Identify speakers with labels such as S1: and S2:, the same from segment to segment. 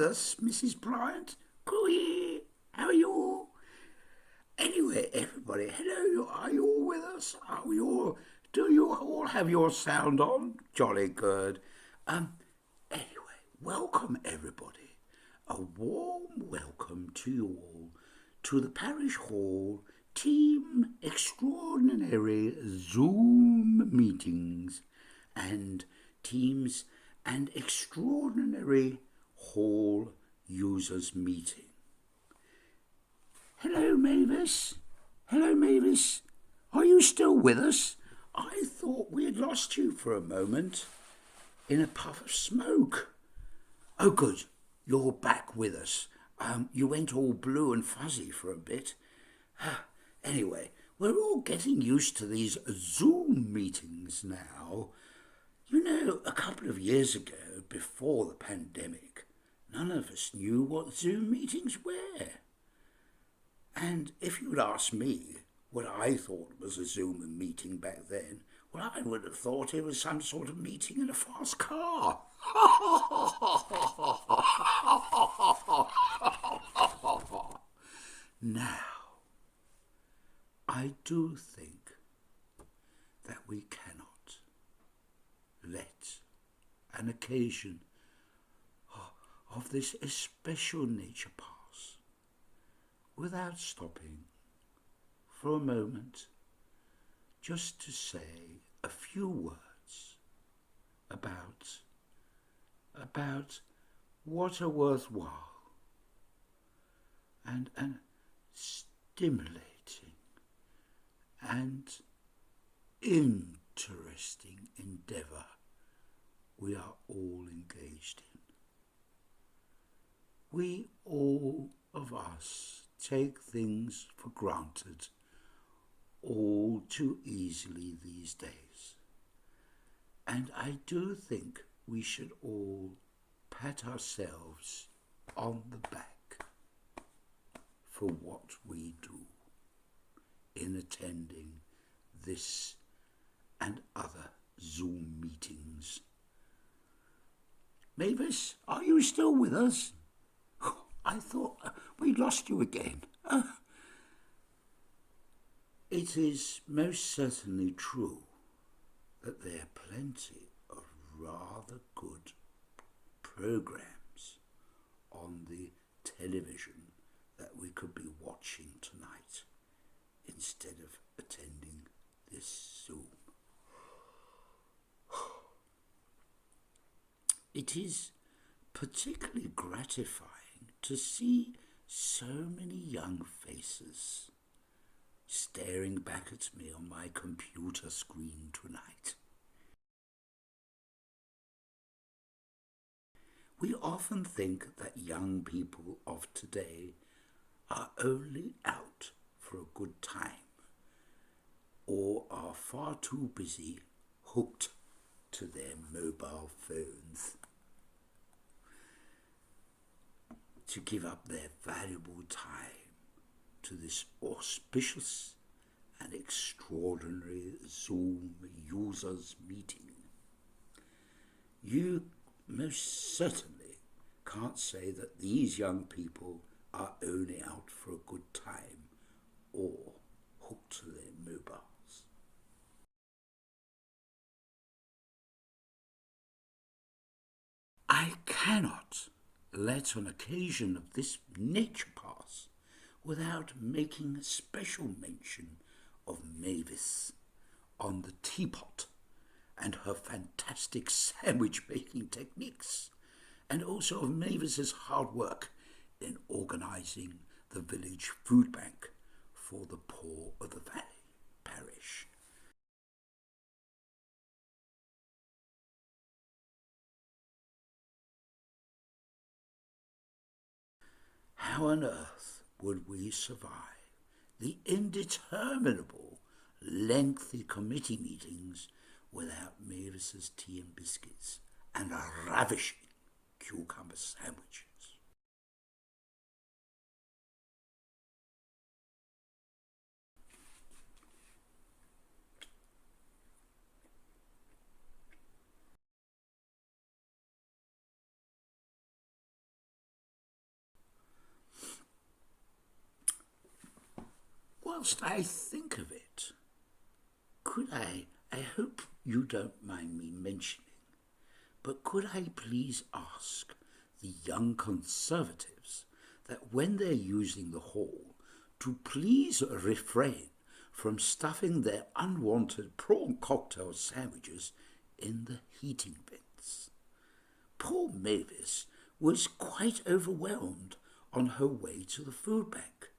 S1: us, Mrs. Bryant? Cooey, how are you? Anyway, everybody, hello, are you all with us? Are we all, do you all have your sound on? Jolly good. Anyway, welcome everybody. A warm welcome to you all to the Parish Hall Team Extraordinary Zoom meetings and Teams and Extraordinary Hall Users Meeting. Hello, Mavis. Hello, Mavis. Are you still with us? I thought we had lost you for a moment in a puff of smoke. Oh, good. You're back with us. You went all blue and fuzzy for a bit. Anyway, we're all getting used to these Zoom meetings now. You know, a couple of years ago, before the pandemic, none of us knew what Zoom meetings were. And if you'd asked me what I thought was a Zoom meeting back then, well, I would have thought it was some sort of meeting in a fast car. Now, I do think that we cannot let an occasion of this especial nature pass without stopping for a moment just to say a few words about what are worthwhile and stimulating and interesting endeavour we are all engaged in. We all of us take things for granted all too easily these days. And I do think we should all pat ourselves on the back for what we do in attending this and other Zoom meetings. Mavis, are you still with us? I thought we'd lost you again. It is most certainly true that there are plenty of rather good programmes on the television that we could be watching tonight instead of attending this Zoom. It is particularly gratifying to see so many young faces staring back at me on my computer screen tonight. We often think that young people of today are only out for a good time or are far too busy hooked to their mobile phones to give up their valuable time to this auspicious and extraordinary Zoom users meeting. You most certainly can't say that these young people are only out for a good time or hooked to their mobiles. I cannot let an occasion of this nature pass without making special mention of Mavis on the teapot and her fantastic sandwich-making techniques, and also of Mavis's hard work in organising the village food bank for the poor of the valley parish. How on earth would we survive the indeterminable, lengthy committee meetings without Mavis's tea and biscuits and a ravishing cucumber sandwich? whilst I think of it, could I hope you don't mind me mentioning, but could I please ask the young Conservatives that when they're using the hall to please refrain from stuffing their unwanted prawn cocktail sandwiches in the heating vents. Poor Mavis was quite overwhelmed on her way to the food bank.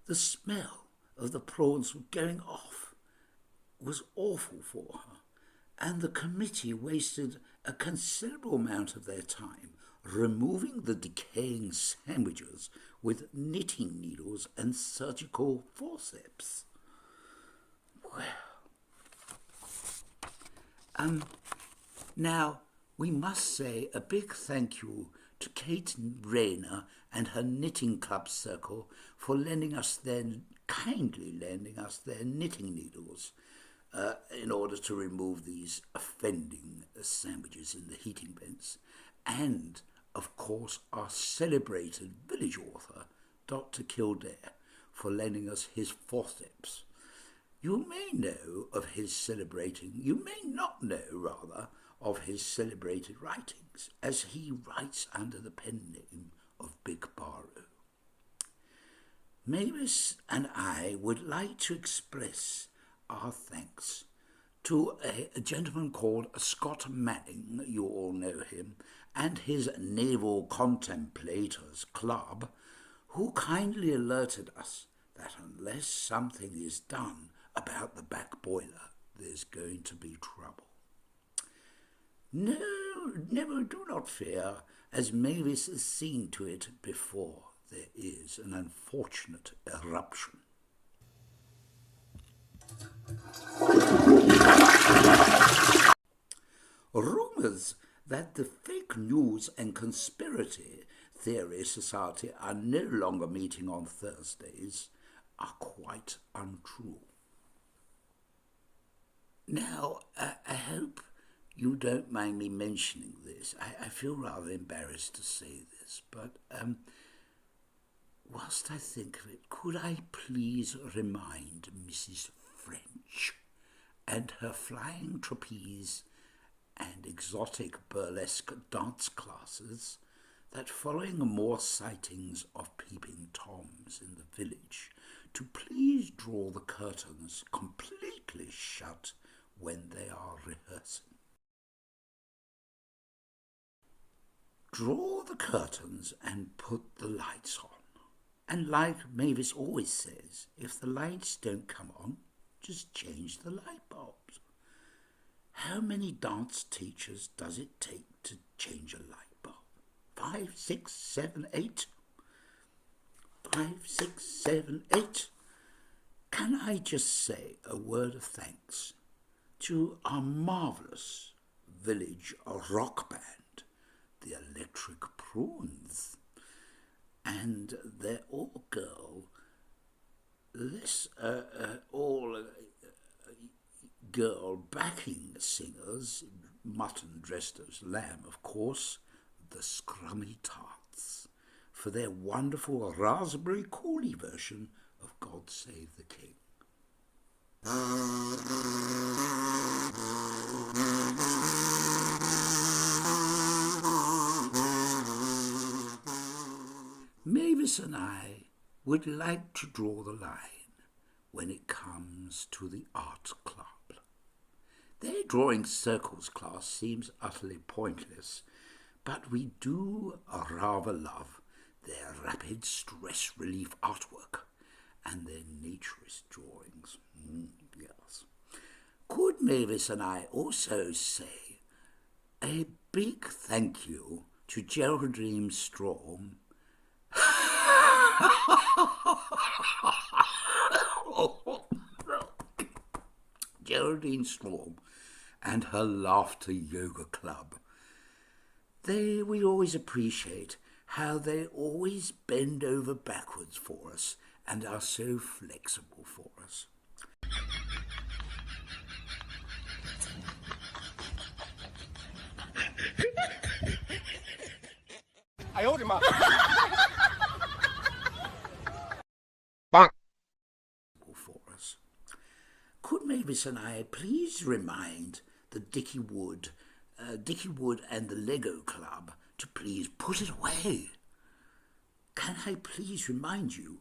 S1: The smell of the prawns going off was awful for her, and the committee wasted a considerable amount of their time removing the decaying sandwiches with knitting needles and surgical forceps. Well, now we must say a big thank you to Kate Rayner and her knitting club circle for kindly lending us their knitting needles in order to remove these offending sandwiches in the heating vents, and of course our celebrated village author, Dr. Kildare, for lending us his forceps. You may not know, of his celebrated writings, as he writes under the pen name of Big Barrow. Mavis and I would like to express our thanks to a gentleman called Scott Manning, you all know him, and his Naval Contemplators Club, who kindly alerted us that unless something is done about the back boiler, there's going to be trouble. No, never, do not fear, as Mavis has seen to it before there is an unfortunate eruption. Rumours that the Fake News and Conspiracy Theory Society are no longer meeting on Thursdays are quite untrue. Now, I hope you don't mind me mentioning this. I feel rather embarrassed to say this, but whilst I think of it, could I please remind Mrs. French and her flying trapeze and exotic burlesque dance classes that following more sightings of peeping Toms in the village, to please draw the curtains completely shut when they are rehearsing. Draw the curtains and put the lights on. And like Mavis always says, if the lights don't come on, just change the light bulbs. How many dance teachers does it take to change a light bulb? 5, 6, 7, 8? 5, 6, 7, 8? Can I just say a word of thanks to our marvellous village rock band, the Electric Prawns, and their all-girl backing singers, mutton dressed as lamb, of course, the Scrummy Tarts, for their wonderful raspberry Cooley version of God Save the King. Mavis and I would like to draw the line when it comes to the art club. Their drawing circles class seems utterly pointless, but we do rather love their rapid stress relief artwork and their naturist drawings. Yes. Could Mavis and I also say a big thank you to Geraldine Storm Geraldine Storm and her Laughter Yoga Club. We always appreciate how they always bend over backwards for us and are so flexible for us.
S2: I owed him up.
S1: Mavis and I please remind the Dicky Wood and the Lego Club to please put it away? Can I please remind you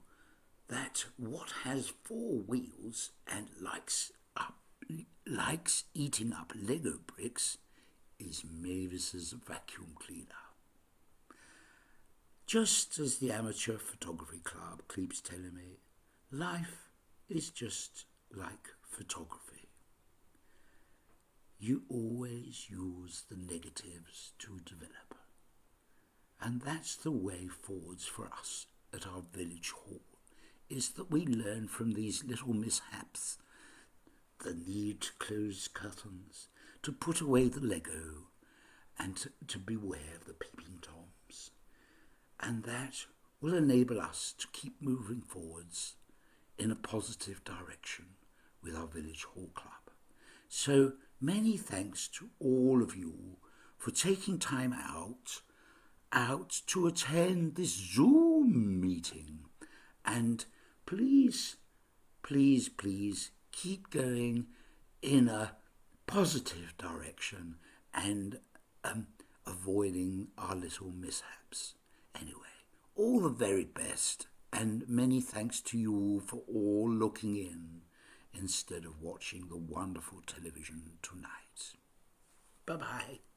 S1: that what has four wheels and likes eating up Lego bricks is Mavis's vacuum cleaner? Just as the Amateur Photography Club keeps telling me, life is just like photography. You always use the negatives to develop. And that's the way forwards for us at our village hall, is that we learn from these little mishaps, the need to close curtains, to put away the Lego, and to beware of the peeping Toms. And that will enable us to keep moving forwards in a positive direction with our village hall club. So many thanks to all of you for taking time out to attend this Zoom meeting. And please, please, please keep going in a positive direction and avoiding our little mishaps. Anyway, all the very best, and many thanks to you all for all looking in instead of watching the wonderful television tonight. Bye-bye.